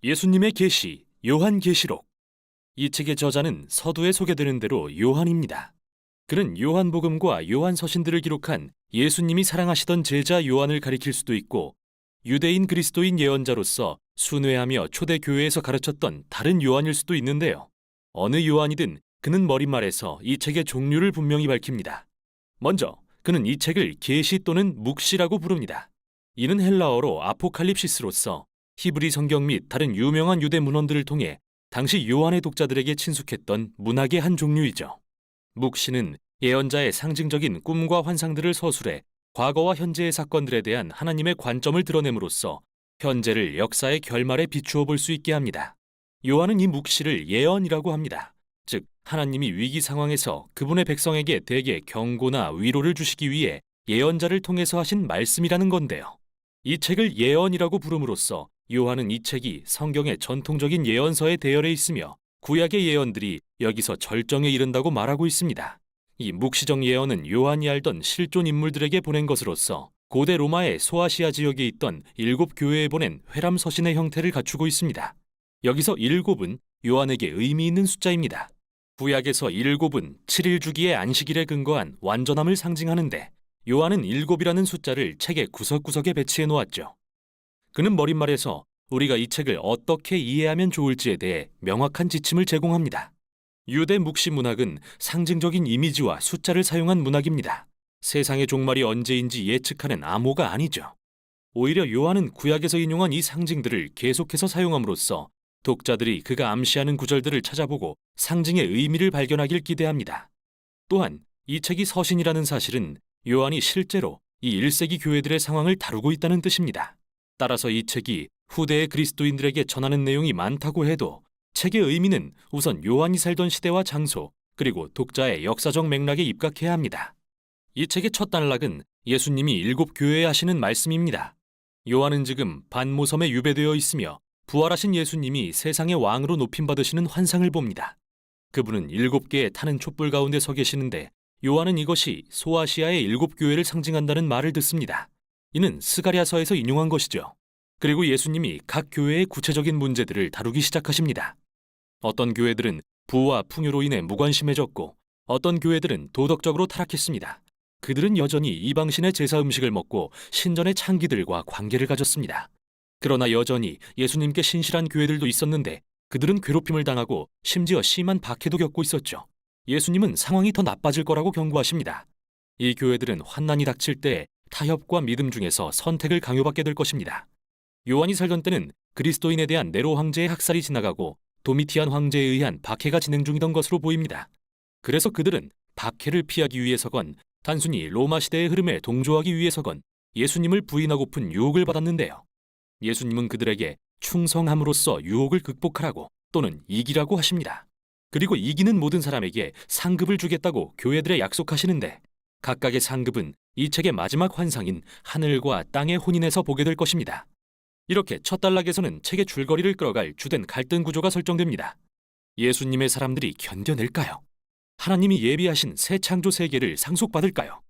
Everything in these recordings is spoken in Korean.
예수님의 계시, 요한계시록. 이 책의 저자는 서두에 소개되는 대로 요한입니다. 그는 요한복음과 요한서신들을 기록한 예수님이 사랑하시던 제자 요한을 가리킬 수도 있고, 유대인 그리스도인 예언자로서 순회하며 초대 교회에서 가르쳤던 다른 요한일 수도 있는데요. 어느 요한이든 그는 머릿말에서 이 책의 종류를 분명히 밝힙니다. 먼저 그는 이 책을 계시 또는 묵시라고 부릅니다. 이는 헬라어로 아포칼립시스로서 히브리 성경 및 다른 유명한 유대 문헌들을 통해 당시 요한의 독자들에게 친숙했던 문학의 한 종류이죠. 묵시는 예언자의 상징적인 꿈과 환상들을 서술해 과거와 현재의 사건들에 대한 하나님의 관점을 드러냄으로써 현재를 역사의 결말에 비추어 볼 수 있게 합니다. 요한은 이 묵시를 예언이라고 합니다. 즉, 하나님이 위기 상황에서 그분의 백성에게 대개 경고나 위로를 주시기 위해 예언자를 통해서 하신 말씀이라는 건데요. 이 책을 예언이라고 부름으로써 요한은 이 책이 성경의 전통적인 예언서에 대열해 있으며 구약의 예언들이 여기서 절정에 이른다고 말하고 있습니다. 이 묵시적 예언은 요한이 알던 실존 인물들에게 보낸 것으로서 고대 로마의 소아시아 지역에 있던 7교회에 보낸 회람 서신의 형태를 갖추고 있습니다. 여기서 7은 요한에게 의미 있는 숫자입니다. 구약에서 7은 7일 주기의 안식일에 근거한 완전함을 상징하는데, 요한은 7이라는 숫자를 책의 구석구석에 배치해 놓았죠. 그는 머릿말에서 우리가 이 책을 어떻게 이해하면 좋을지에 대해 명확한 지침을 제공합니다. 유대 묵시 문학은 상징적인 이미지와 숫자를 사용한 문학입니다. 세상의 종말이 언제인지 예측하는 암호가 아니죠. 오히려 요한은 구약에서 인용한 이 상징들을 계속해서 사용함으로써 독자들이 그가 암시하는 구절들을 찾아보고 상징의 의미를 발견하길 기대합니다. 또한 이 책이 서신이라는 사실은 요한이 실제로 이 1세기 교회들의 상황을 다루고 있다는 뜻입니다. 따라서 이 책이 후대의 그리스도인들에게 전하는 내용이 많다고 해도 책의 의미는 우선 요한이 살던 시대와 장소, 그리고 독자의 역사적 맥락에 입각해야 합니다. 이 책의 첫 단락은 예수님이 7교회에 하시는 말씀입니다. 요한은 지금 반모섬에 유배되어 있으며 부활하신 예수님이 세상의 왕으로 높임받으시는 환상을 봅니다. 그분은 7개의 타는 촛불 가운데 서 계시는데, 요한은 이것이 소아시아의 7교회를 상징한다는 말을 듣습니다. 이는 스가랴서에서 인용한 것이죠. 그리고 예수님이 각 교회의 구체적인 문제들을 다루기 시작하십니다. 어떤 교회들은 부와 풍요로 인해 무관심해졌고, 어떤 교회들은 도덕적으로 타락했습니다. 그들은 여전히 이방신의 제사 음식을 먹고 신전의 창기들과 관계를 가졌습니다. 그러나 여전히 예수님께 신실한 교회들도 있었는데, 그들은 괴롭힘을 당하고 심지어 심한 박해도 겪고 있었죠. 예수님은 상황이 더 나빠질 거라고 경고하십니다. 이 교회들은 환난이 닥칠 때 타협과 믿음 중에서 선택을 강요받게 될 것입니다. 요한이 살던 때는 그리스도인에 대한 네로 황제의 학살이 지나가고 도미티안 황제에 의한 박해가 진행 중이던 것으로 보입니다. 그래서 그들은 박해를 피하기 위해서건 단순히 로마 시대의 흐름에 동조하기 위해서건 예수님을 부인하고픈 유혹을 받았는데요. 예수님은 그들에게 충성함으로써 유혹을 극복하라고 또는 이기라고 하십니다. 그리고 이기는 모든 사람에게 상급을 주겠다고 교회들에 약속하시는데, 각각의 상급은 이 책의 마지막 환상인 하늘과 땅의 혼인에서 보게 될 것입니다. 이렇게 첫 단락에서는 책의 줄거리를 끌어갈 주된 갈등 구조가 설정됩니다. 예수님의 사람들이 견뎌낼까요? 하나님이 예비하신 새 창조 세계를 상속받을까요?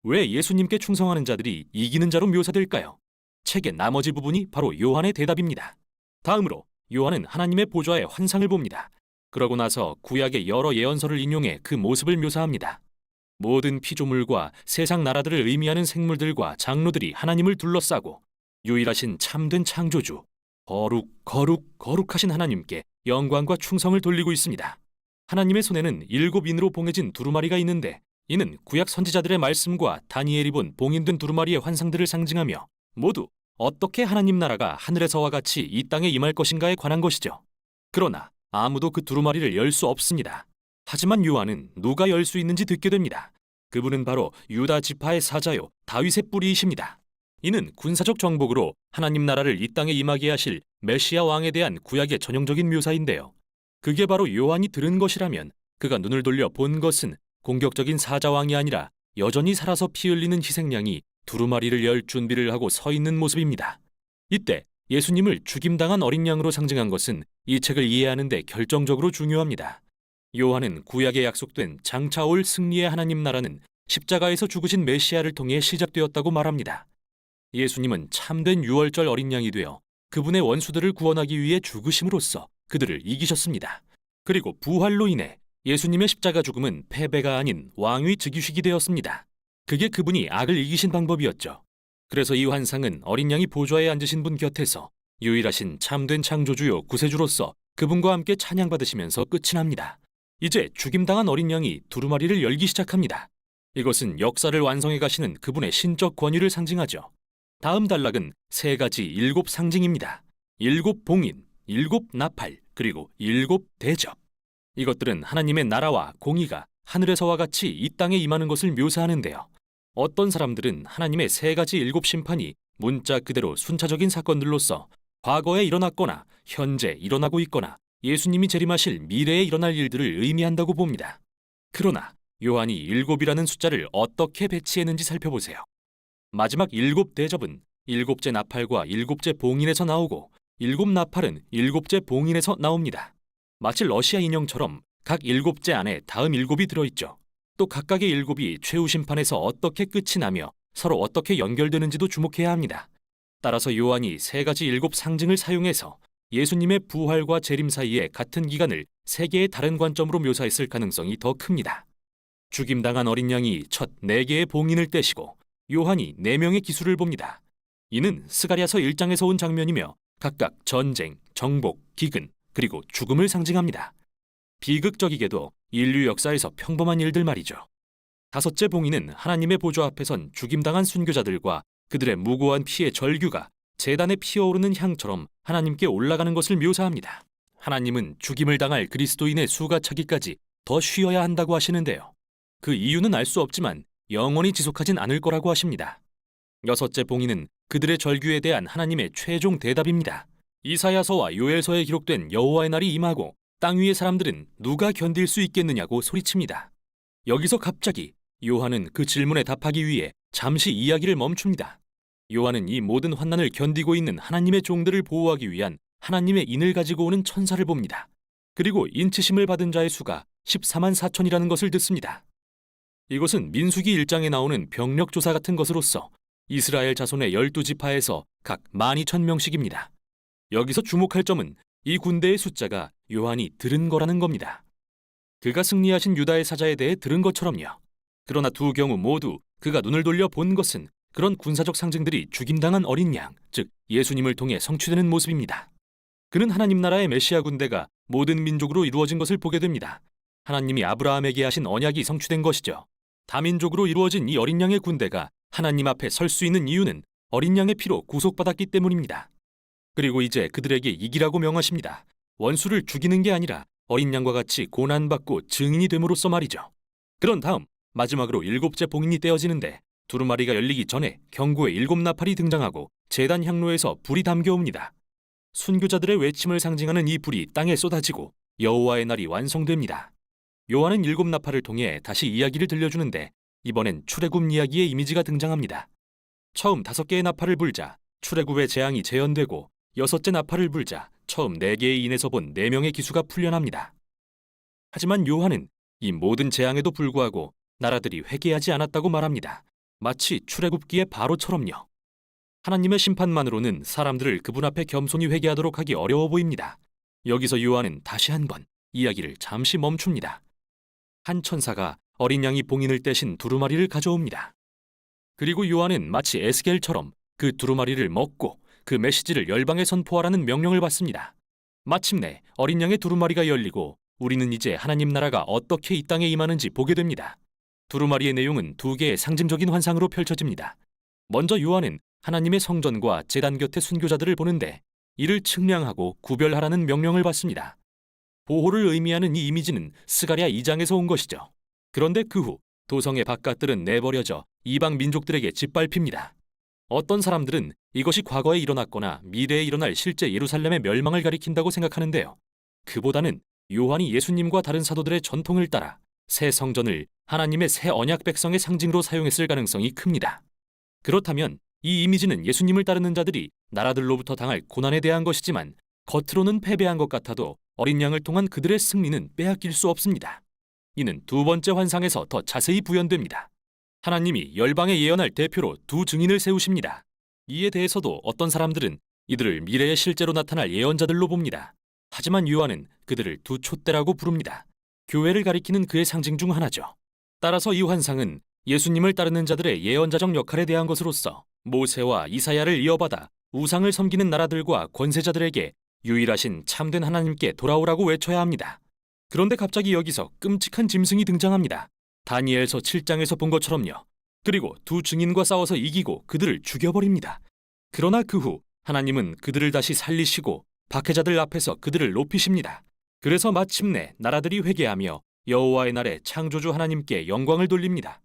왜 예수님께 충성하는 자들이 이기는 자로 묘사될까요? 책의 나머지 부분이 바로 요한의 대답입니다. 다음으로 요한은 하나님의 보좌의 환상을 봅니다. 그러고 나서 구약의 여러 예언서를 인용해 그 모습을 묘사합니다. 모든 피조물과 세상 나라들을 의미하는 생물들과 장로들이 하나님을 둘러싸고 유일하신 참된 창조주, 거룩하신 하나님께 영광과 충성을 돌리고 있습니다. 하나님의 손에는 7인으로 봉해진 두루마리가 있는데, 이는 구약 선지자들의 말씀과 다니엘이 본 봉인된 두루마리의 환상들을 상징하며 모두 어떻게 하나님 나라가 하늘에서와 같이 이 땅에 임할 것인가에 관한 것이죠. 그러나 아무도 그 두루마리를 열 수 없습니다. 하지만 요한은 누가 열 수 있는지 듣게 됩니다. 그분은 바로 유다 지파의 사자요 다윗의 뿌리이십니다. 이는 군사적 정복으로 하나님 나라를 이 땅에 임하게 하실 메시아 왕에 대한 구약의 전형적인 묘사인데요. 그게 바로 요한이 들은 것이라면 그가 눈을 돌려 본 것은 공격적인 사자왕이 아니라 여전히 살아서 피 흘리는 희생양이 두루마리를 열 준비를 하고 서 있는 모습입니다. 이때 예수님을 죽임당한 어린 양으로 상징한 것은 이 책을 이해하는 데 결정적으로 중요합니다. 요한은 구약에 약속된 장차 올 승리의 하나님 나라는 십자가에서 죽으신 메시아를 통해 시작되었다고 말합니다. 예수님은 참된 유월절 어린 양이 되어 그분의 원수들을 구원하기 위해 죽으심으로써 그들을 이기셨습니다. 그리고 부활로 인해 예수님의 십자가 죽음은 패배가 아닌 왕위 즉위식이 되었습니다. 그게 그분이 악을 이기신 방법이었죠. 그래서 이 환상은 어린 양이 보좌에 앉으신 분 곁에서 유일하신 참된 창조주요 구세주로서 그분과 함께 찬양받으시면서 끝이 납니다. 이제 죽임당한 어린 양이 두루마리를 열기 시작합니다. 이것은 역사를 완성해 가시는 그분의 신적 권위를 상징하죠. 다음 단락은 세 가지 일곱 상징입니다. 일곱 봉인, 일곱 나팔, 그리고 일곱 대접. 이것들은 하나님의 나라와 공의가 하늘에서와 같이 이 땅에 임하는 것을 묘사하는데요. 어떤 사람들은 하나님의 세 가지 일곱 심판이 문자 그대로 순차적인 사건들로서 과거에 일어났거나 현재 일어나고 있거나 예수님이 재림하실 미래에 일어날 일들을 의미한다고 봅니다. 그러나 요한이 일곱이라는 숫자를 어떻게 배치했는지 살펴보세요. 마지막 일곱 대접은 일곱째 나팔과 일곱째 봉인에서 나오고 일곱 나팔은 일곱째 봉인에서 나옵니다. 마치 러시아 인형처럼 각 일곱째 안에 다음 일곱이 들어있죠. 또 각각의 일곱이 최후 심판에서 어떻게 끝이 나며 서로 어떻게 연결되는지도 주목해야 합니다. 따라서 요한이 세 가지 일곱 상징을 사용해서 예수님의 부활과 재림 사이의 같은 기간을 세 개의 다른 관점으로 묘사했을 가능성이 더 큽니다. 죽임당한 어린 양이 첫 네 개의 봉인을 떼시고 요한이 네 명의 기수를 봅니다. 이는 스가랴서 1장에서 온 장면이며 각각 전쟁, 정복, 기근, 그리고 죽음을 상징합니다. 비극적이게도 인류 역사에서 평범한 일들 말이죠. 다섯째 봉인은 하나님의 보좌 앞에선 죽임당한 순교자들과 그들의 무고한 피의 절규가 제단에 피어오르는 향처럼 하나님께 올라가는 것을 묘사합니다. 하나님은 죽임을 당할 그리스도인의 수가 차기까지 더 쉬어야 한다고 하시는데요. 그 이유는 알 수 없지만 영원히 지속하진 않을 거라고 하십니다. 여섯째 봉인은 그들의 절규에 대한 하나님의 최종 대답입니다. 이사야서와 요엘서에 기록된 여호와의 날이 임하고 땅 위의 사람들은 누가 견딜 수 있겠느냐고 소리칩니다. 여기서 갑자기 요한은 그 질문에 답하기 위해 잠시 이야기를 멈춥니다. 요한은 이 모든 환난을 견디고 있는 하나님의 종들을 보호하기 위한 하나님의 인을 가지고 오는 천사를 봅니다. 그리고 인치심을 받은 자의 수가 14만 4천이라는 것을 듣습니다. 이것은 민수기 1장에 나오는 병력 조사 같은 것으로서 이스라엘 자손의 12지파에서 각 12,000명씩입니다. 여기서 주목할 점은 이 군대의 숫자가 요한이 들은 거라는 겁니다. 그가 승리하신 유다의 사자에 대해 들은 것처럼요. 그러나 두 경우 모두 그가 눈을 돌려 본 것은 그런 군사적 상징들이 죽임당한 어린 양, 즉 예수님을 통해 성취되는 모습입니다. 그는 하나님 나라의 메시아 군대가 모든 민족으로 이루어진 것을 보게 됩니다. 하나님이 아브라함에게 하신 언약이 성취된 것이죠. 다민족으로 이루어진 이 어린 양의 군대가 하나님 앞에 설 수 있는 이유는 어린 양의 피로 구속받았기 때문입니다. 그리고 이제 그들에게 이기라고 명하십니다. 원수를 죽이는 게 아니라 어린 양과 같이 고난받고 증인이 됨으로써 말이죠. 그런 다음 마지막으로 일곱째 봉인이 떼어지는데 두루마리가 열리기 전에 경고의 일곱 나팔이 등장하고 제단 향로에서 불이 담겨옵니다. 순교자들의 외침을 상징하는 이 불이 땅에 쏟아지고 여호와의 날이 완성됩니다. 요한은 일곱 나팔을 통해 다시 이야기를 들려주는데 이번엔 출애굽 이야기의 이미지가 등장합니다. 처음 5개의 나팔을 불자 출애굽의 재앙이 재현되고 여섯째 나팔을 불자 처음 4개의 인에서 본 4명의 기수가 풀려납니다. 하지만 요한은 이 모든 재앙에도 불구하고 나라들이 회개하지 않았다고 말합니다. 마치 출애굽기의 바로처럼요. 하나님의 심판만으로는 사람들을 그분 앞에 겸손히 회개하도록 하기 어려워 보입니다. 여기서 요한은 다시 한번 이야기를 잠시 멈춥니다. 한 천사가 어린 양이 봉인을 떼신 두루마리를 가져옵니다. 그리고 요한은 마치 에스겔처럼 그 두루마리를 먹고 그 메시지를 열방에 선포하라는 명령을 받습니다. 마침내 어린 양의 두루마리가 열리고 우리는 이제 하나님 나라가 어떻게 이 땅에 임하는지 보게 됩니다. 두루마리의 내용은 2개의 상징적인 환상으로 펼쳐집니다. 먼저 요한은 하나님의 성전과 제단 곁의 순교자들을 보는데 이를 측량하고 구별하라는 명령을 받습니다. 보호를 의미하는 이 이미지는 스가랴 2장에서 온 것이죠. 그런데 그 후 도성의 바깥들은 내버려져 이방 민족들에게 짓밟힙니다. 어떤 사람들은 이것이 과거에 일어났거나 미래에 일어날 실제 예루살렘의 멸망을 가리킨다고 생각하는데요. 그보다는 요한이 예수님과 다른 사도들의 전통을 따라 새 성전을 하나님의 새 언약 백성의 상징으로 사용했을 가능성이 큽니다. 그렇다면 이 이미지는 예수님을 따르는 자들이 나라들로부터 당할 고난에 대한 것이지만 겉으로는 패배한 것 같아도 어린 양을 통한 그들의 승리는 빼앗길 수 없습니다. 이는 두 번째 환상에서 더 자세히 부연됩니다. 하나님이 열방에 예언할 대표로 두 증인을 세우십니다. 이에 대해서도 어떤 사람들은 이들을 미래에 실제로 나타날 예언자들로 봅니다. 하지만 요한은 그들을 두 촛대라고 부릅니다. 교회를 가리키는 그의 상징 중 하나죠. 따라서 이 환상은 예수님을 따르는 자들의 예언자적 역할에 대한 것으로서 모세와 이사야를 이어받아 우상을 섬기는 나라들과 권세자들에게 유일하신 참된 하나님께 돌아오라고 외쳐야 합니다. 그런데 갑자기 여기서 끔찍한 짐승이 등장합니다. 다니엘서 7장에서 본 것처럼요. 그리고 두 증인과 싸워서 이기고 그들을 죽여버립니다. 그러나 그 후 하나님은 그들을 다시 살리시고 박해자들 앞에서 그들을 높이십니다. 그래서 마침내 나라들이 회개하며 여호와의 날에 창조주 하나님께 영광을 돌립니다.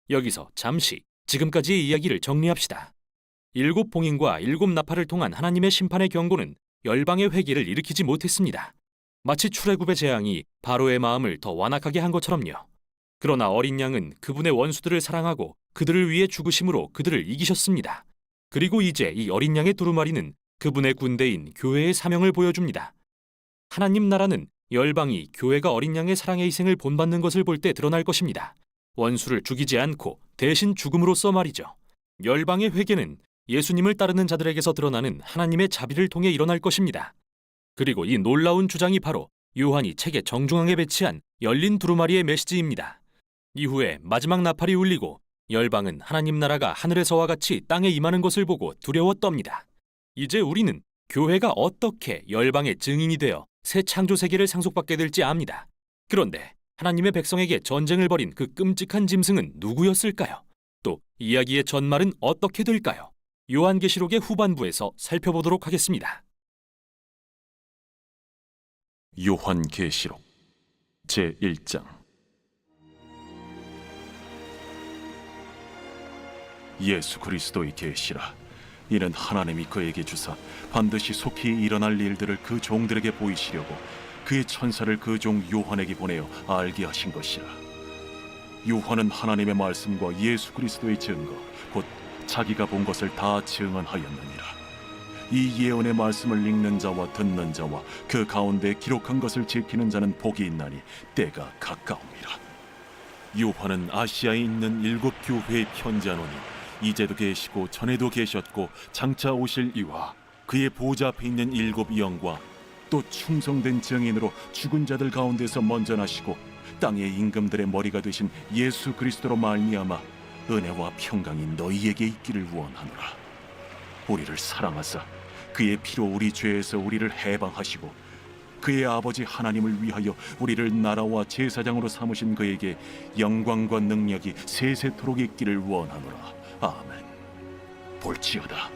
여기서 잠시 지금까지의 이야기를 정리합시다. 7 봉인과 7 나팔을 통한 하나님의 심판의 경고는 열방의 회개를 일으키지 못했습니다. 마치 출애굽의 재앙이 바로의 마음을 더 완악하게 한 것처럼요. 그러나 어린 양은 그분의 원수들을 사랑하고 그들을 위해 죽으심으로 그들을 이기셨습니다. 그리고 이제 이 어린 양의 두루마리는 그분의 군대인 교회의 사명을 보여줍니다. 하나님 나라는 열방이 교회가 어린 양의 사랑의 희생을 본받는 것을 볼 때 드러날 것입니다. 원수를 죽이지 않고 대신 죽음으로써 말이죠. 열방의 회개는 예수님을 따르는 자들에게서 드러나는 하나님의 자비를 통해 일어날 것입니다. 그리고 이 놀라운 주장이 바로 요한이 책의 정중앙에 배치한 열린 두루마리의 메시지입니다. 이후에 마지막 나팔이 울리고 열방은 하나님 나라가 하늘에서와 같이 땅에 임하는 것을 보고 두려워 떱니다. 이제 우리는 교회가 어떻게 열방의 증인이 되어 새 창조 세계를 상속받게 될지 압니다. 그런데 하나님의 백성에게 전쟁을 벌인 그 끔찍한 짐승은 누구였을까요? 또 이야기의 전말은 어떻게 될까요? 요한계시록의 후반부에서 살펴보도록 하겠습니다. 요한계시록 제1장. 예수 그리스도의 계시라. 이는 하나님이 그에게 주사 반드시 속히 일어날 일들을 그 종들에게 보이시려고 그의 천사를 그 종 요한에게 보내어 알게 하신 것이라. 요한은 하나님의 말씀과 예수 그리스도의 증거 곧 자기가 본 것을 다 증언하였느니라. 이 예언의 말씀을 읽는 자와 듣는 자와 그 가운데 기록한 것을 지키는 자는 복이 있나니 때가 가까움이라. 요한은 아시아에 있는 7 교회에 편지하노니 이제도 계시고 전에도 계셨고 장차 오실 이와 그의 보좌 앞에 있는 7 영과 또 충성된 증인으로 죽은 자들 가운데서 먼저 나시고 땅의 임금들의 머리가 되신 예수 그리스도로 말미암아 은혜와 평강이 너희에게 있기를 원하노라. 우리를 사랑하사 그의 피로 우리 죄에서 우리를 해방하시고 그의 아버지 하나님을 위하여 우리를 나라와 제사장으로 삼으신 그에게 영광과 능력이 세세토록 있기를 원하노라. 아멘. 볼지어다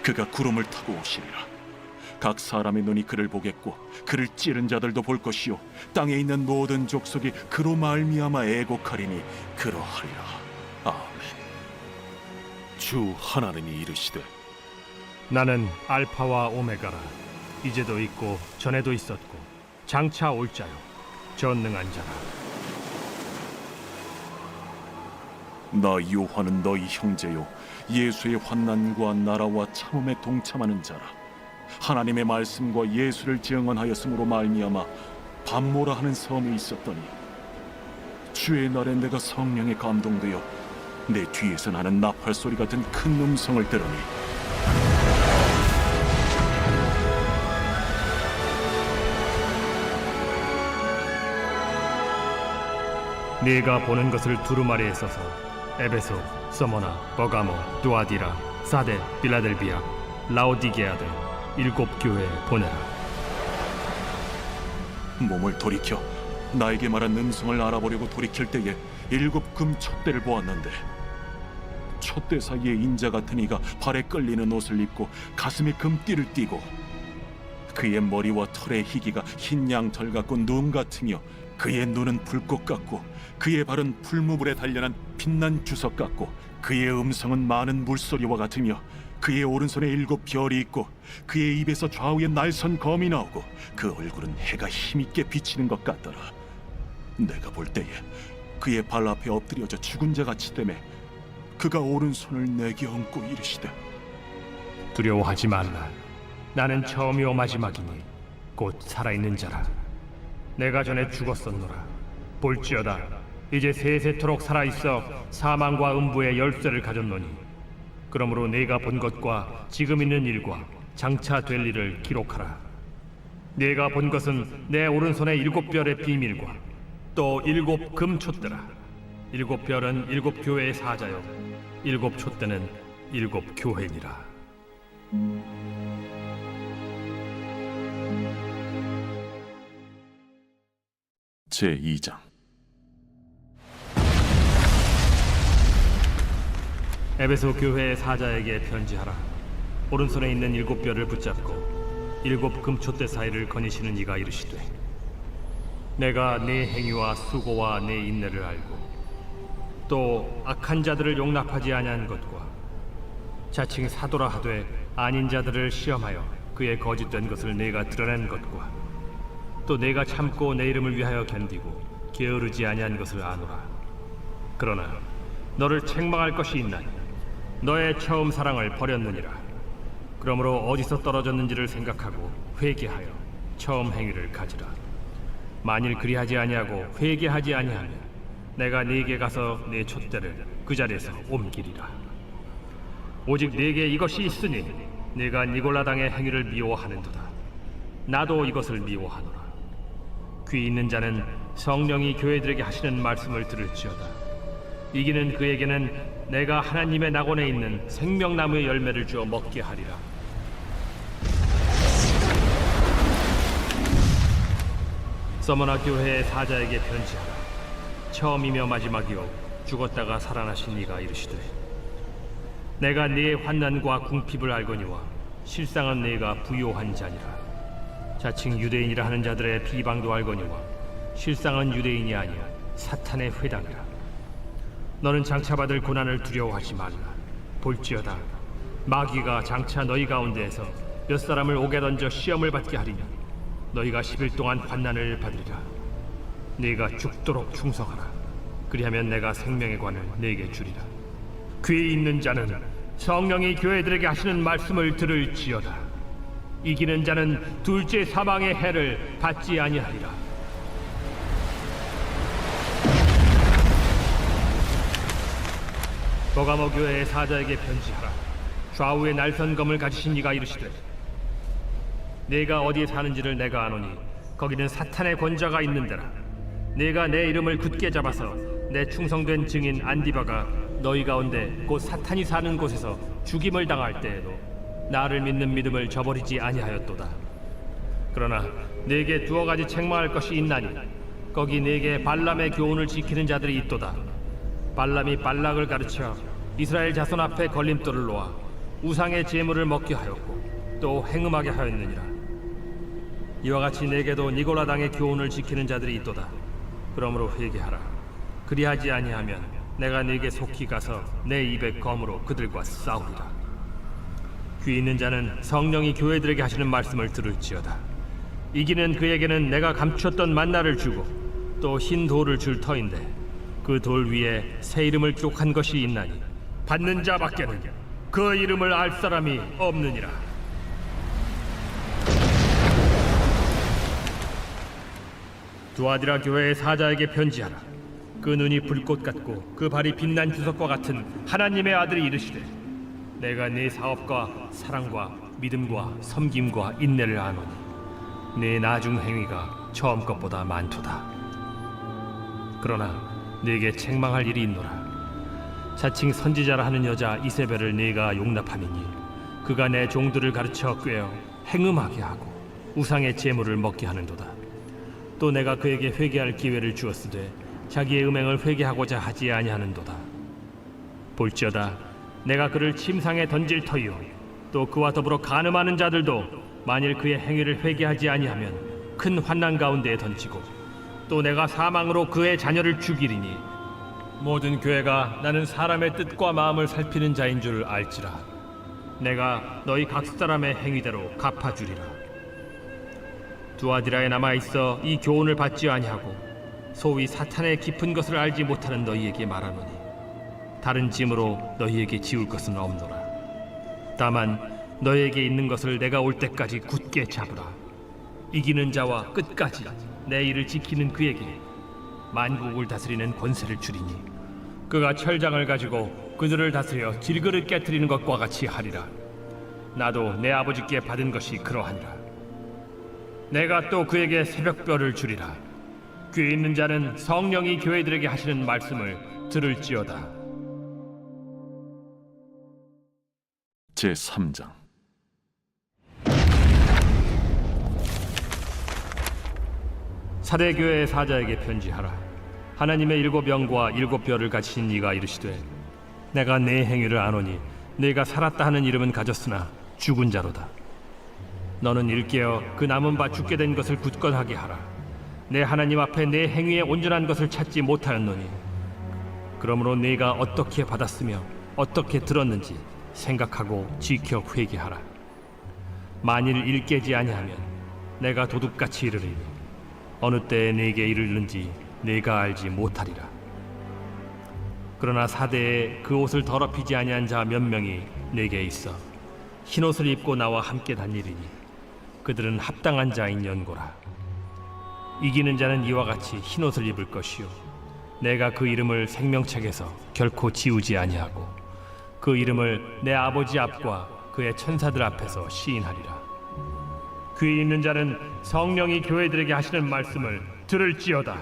그가 구름을 타고 오시리라. 각 사람의 눈이 그를 보겠고 그를 찌른 자들도 볼 것이요 땅에 있는 모든 족속이 그로 말미암아 애곡하리니 그러하리라. 아멘. 주 하나님이 이르시되 나는 알파와 오메가라. 이제도 있고 전에도 있었고 장차 올 자요 전능한 자라. 나 요한은 너희 형제요 예수의 환난과 나라와 참음에 동참하는 자라. 하나님의 말씀과 예수를 증언하였으므로 말미암아 밤모라 하는 섬에 있었더니 주의 날에 내가 성령에 감동되어 내 뒤에서 나는 나팔 소리 같은 큰 음성을 들으니 네가 보는 것을 두루마리에 써서 에베소, 서머나, 버가모, 두아디라, 사데, 빌라델비아, 라오디게아들 7 교회에 보내라. 몸을 돌이켜 나에게 말한 음성을 알아보려고 돌이킬 때에 7 금 촛대를 보았는데 촛대 사이에 인자 같은 이가 발에 끌리는 옷을 입고 가슴에 금띠를 띠고 그의 머리와 털의 희기가 흰 양털 같고 눈 같으며 그의 눈은 불꽃 같고 그의 발은 풀무불에 단련한 빛난 주석 같고 그의 음성은 많은 물소리와 같으며 그의 오른손에 7 별이 있고 그의 입에서 좌우에 날선 검이 나오고 그 얼굴은 해가 힘있게 비치는 것 같더라. 내가 볼 때에 그의 발 앞에 엎드려져 죽은 자 같이 되매 그가 오른손을 내게 얹고 이르시되 두려워하지 말라. 나는 처음이요 마지막이니 곧 살아있는 자라. 내가 전에 죽었었노라. 볼지어다 이제 세세토록 살아있어 사망과 음부의 열쇠를 가졌노니 그러므로 네가 본 것과 지금 있는 일과 장차 될 일을 기록하라. 네가 본 것은 내 오른손의 7별의 비밀과 또 7 금촛대라. 7별은 7 교회의 사자요 7 촛대는 7 교회니라. 제2장. 에베소 교회의 사자에게 편지하라. 오른손에 있는 7별을 붙잡고 7 금촛대 사이를 거니시는 이가 이르시되, 내가 네 행위와 수고와 네 인내를 알고 또 악한 자들을 용납하지 아니한 것과 자칭 사도라 하되 아닌 자들을 시험하여 그의 거짓된 것을 내가 드러낸 것과 또 내가 참고 내 이름을 위하여 견디고 게으르지 아니한 것을 아노라. 그러나 너를 책망할 것이 있나니 너의 처음 사랑을 버렸느니라. 그러므로 어디서 떨어졌는지를 생각하고 회개하여 처음 행위를 가지라. 만일 그리하지 아니하고 회개하지 아니하면 내가 네게 가서 네 촛대를 그 자리에서 옮기리라. 오직 네게 이것이 있으니 네가 니골라당의 행위를 미워하는도다. 나도 이것을 미워하노라. 귀 있는 자는 성령이 교회들에게 하시는 말씀을 들을지어다. 이기는 그에게는 내가 하나님의 낙원에 있는 생명나무의 열매를 주어 먹게 하리라. 서머나 교회의 사자에게 편지하라. 처음이며 마지막이요 죽었다가 살아나신 이가 이르시되, 내가 네 환난과 궁핍을 알거니와 실상은 네가 부요한 자니라. 자칭 유대인이라 하는 자들의 비방도 알거니와 실상은 유대인이 아니야 사탄의 회당이라. 너는 장차 받을 고난을 두려워하지 말라. 볼지어다 마귀가 장차 너희 가운데에서 몇 사람을 옥에 던져 시험을 받게 하리니 너희가 10일 동안 환난을 받으리라. 네가 죽도록 충성하라. 그리하면 내가 생명의 관을 네게 주리라. 귀 있는 자는 성령이 교회들에게 하시는 말씀을 들을지어다. 이기는 자는 둘째 사망의 해를 받지 아니하리라. 버가모 교회의 사자에게 편지하라. 좌우에 날선 검을 가지신 이가 이르시되, 내가 어디에 사는지를 내가 아노니 거기는 사탄의 권자가 있는 데라. 내가 내 이름을 굳게 잡아서 내 충성된 증인 안디바가 너희 가운데 곧 사탄이 사는 곳에서 죽임을 당할 때에도 나를 믿는 믿음을 저버리지 아니하였도다. 그러나 네게 두어 가지 책망할 것이 있나니 거기 네게 발람의 교훈을 지키는 자들이 있도다. 발람이 발락을 가르쳐 이스라엘 자손 앞에 걸림돌을 놓아 우상의 제물을 먹게 하였고 또 행음하게 하였느니라. 이와 같이 네게도 니골라당의 교훈을 지키는 자들이 있도다. 그러므로 회개하라. 그리하지 아니하면 내가 네게 속히 가서 내 입의 검으로 그들과 싸우리라. 귀 있는 자는 성령이 교회들에게 하시는 말씀을 들을지어다. 이기는 그에게는 내가 감추었던 만나를 주고 또 흰 돌을 줄 터인데 그 돌 위에 새 이름을 기록한 것이 있나니 받는 자밖에는 그 이름을 알 사람이 없느니라. 두아디라 교회의 사자에게 편지하라. 그 눈이 불꽃 같고 그 발이 빛난 주석과 같은 하나님의 아들이 이르시되, 내가 네 사업과 사랑과 믿음과 섬김과 인내를 아노니 네 나중 행위가 처음 것보다 많도다. 그러나 네게 책망할 일이 있노라. 자칭 선지자라 하는 여자 이세벨을 네가 용납함이니 그가 내 종들을 가르쳐 꾀어 행음하게 하고 우상의 제물을 먹게 하는도다. 또 내가 그에게 회개할 기회를 주었으되 자기의 음행을 회개하고자 하지 아니하는도다. 볼지어다 내가 그를 침상에 던질 터이요 또 그와 더불어 간음하는 자들도 만일 그의 행위를 회개하지 아니하면 큰 환난 가운데에 던지고 또 내가 사망으로 그의 자녀를 죽이리니 모든 교회가 나는 사람의 뜻과 마음을 살피는 자인 줄 알지라. 내가 너희 각 사람의 행위대로 갚아주리라. 두아디라에 남아있어 이 교훈을 받지 아니하고 소위 사탄의 깊은 것을 알지 못하는 너희에게 말하노니 다른 짐으로 너희에게 지울 것은 없노라. 다만 너희에게 있는 것을 내가 올 때까지 굳게 잡으라. 이기는 자와 끝까지 내 일을 지키는 그에게 만국을 다스리는 권세를 주리니 그가 철장을 가지고 그들을 다스려 질그릇 깨트리는 것과 같이 하리라. 나도 내 아버지께 받은 것이 그러하니라. 내가 또 그에게 새벽별을 주리라. 귀 있는 자는 성령이 교회들에게 하시는 말씀을 들을지어다. 제3장. 사대 교회의 사자에게 편지하라. 하나님의 일곱 영과 일곱 별을 가지신 이가 이르시되 내가 내 행위를 아노니 내가 살았다 하는 이름은 가졌으나 죽은 자로다. 너는 일깨어 그 남은 바 죽게 된 것을 굳건하게 하라. 내 하나님 앞에 내 행위의 온전한 것을 찾지 못하였노니 그러므로 네가 어떻게 받았으며 어떻게 들었는지 생각하고 지켜 회개하라. 만일 일깨지 아니하면 내가 도둑같이 이르리니 어느 때에 네게 이르는지 네가 알지 못하리라. 그러나 사대에 그 옷을 더럽히지 아니한 자 몇 명이 네게 있어 흰옷을 입고 나와 함께 다니리니 그들은 합당한 자인 연고라. 이기는 자는 이와 같이 흰옷을 입을 것이요 내가 그 이름을 생명책에서 결코 지우지 아니하고 그 이름을 내 아버지 앞과 그의 천사들 앞에서 시인하리라. 귀 있는 자는 성령이 교회들에게 하시는 말씀을 들을지어다.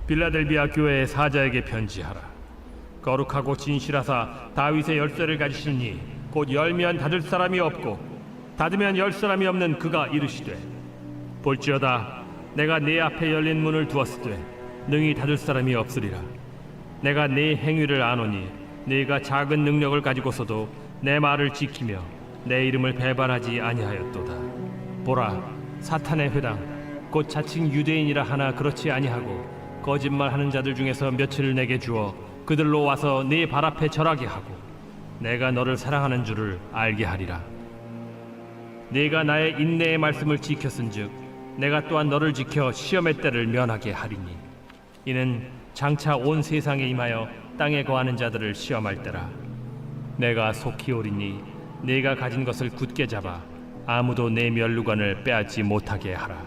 빌라델비아 교회의 사자에게 편지하라. 거룩하고 진실하사 다윗의 열쇠를 가지시니 곧 열면 닫을 사람이 없고 닫으면 열 사람이 없는 그가 이르시되 볼지어다 내가 네 앞에 열린 문을 두었으되 능히 닫을 사람이 없으리라. 내가 네 행위를 아노니 네가 작은 능력을 가지고서도 내 말을 지키며 내 이름을 배반하지 아니하였도다. 보라, 사탄의 회당 곧 자칭 유대인이라 하나 그렇지 아니하고 거짓말하는 자들 중에서 며칠을 내게 주어 그들로 와서 네 발 앞에 절하게 하고 내가 너를 사랑하는 줄을 알게 하리라. 네가 나의 인내의 말씀을 지켰은즉 내가 또한 너를 지켜 시험의 때를 면하게 하리니 이는 장차 온 세상에 임하여 땅에 거하는 자들을 시험할 때라. 내가 속히 오리니 네가 가진 것을 굳게 잡아 아무도 내 면류관을 빼앗지 못하게 하라.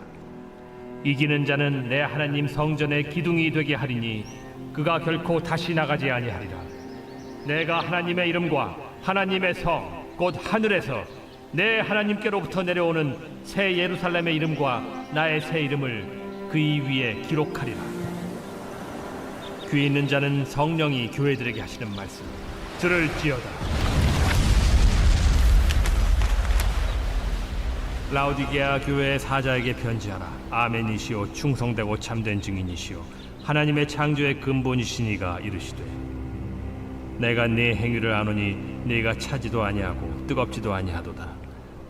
이기는 자는 내 하나님 성전의 기둥이 되게 하리니 그가 결코 다시 나가지 아니하리라. 내가 하나님의 이름과 하나님의 성 곧 하늘에서 내 하나님께로부터 내려오는 새 예루살렘의 이름과 나의 새 이름을 그이 위에 기록하리라. 귀 있는 자는 성령이 교회들에게 하시는 말씀 들을지어다. 라오디게아 교회의 사자에게 편지하라. 아멘이시오 충성되고 참된 증인이시오 하나님의 창조의 근본이시니가 이르시되 내가 네 행위를 아노니 네가 차지도 아니하고 뜨겁지도 아니하도다.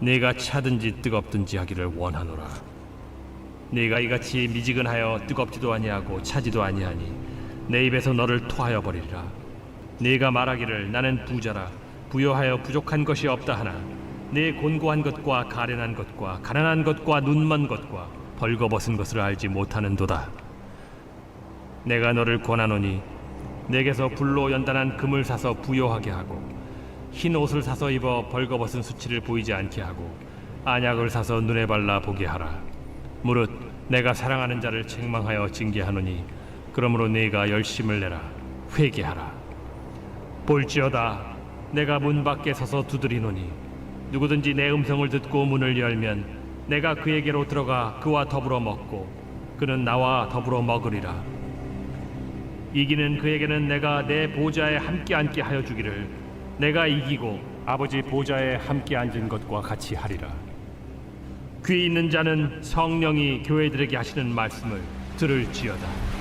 네가 차든지 뜨겁든지 하기를 원하노라. 네가 이같이 미지근하여 뜨겁지도 아니하고 차지도 아니하니 내 입에서 너를 토하여 버리리라. 네가 말하기를 나는 부자라 부여하여 부족한 것이 없다 하나 네 곤고한 것과 가련한 것과 가난한 것과 눈먼 것과 벌거벗은 것을 알지 못하는도다. 내가 너를 권하노니 내게서 불로 연단한 금을 사서 부요하게 하고 흰 옷을 사서 입어 벌거벗은 수치를 보이지 않게 하고 안약을 사서 눈에 발라 보게 하라. 무릇 내가 사랑하는 자를 책망하여 징계하노니 그러므로 네가 열심을 내라 회개하라. 볼지어다 내가 문 밖에 서서 두드리노니 누구든지 내 음성을 듣고 문을 열면 내가 그에게로 들어가 그와 더불어 먹고 그는 나와 더불어 먹으리라. 이기는 그에게는 내가 내 보좌에 함께 앉게 하여 주기를 내가 이기고 아버지 보좌에 함께 앉은 것과 같이 하리라. 귀 있는 자는 성령이 교회들에게 하시는 말씀을 들을지어다.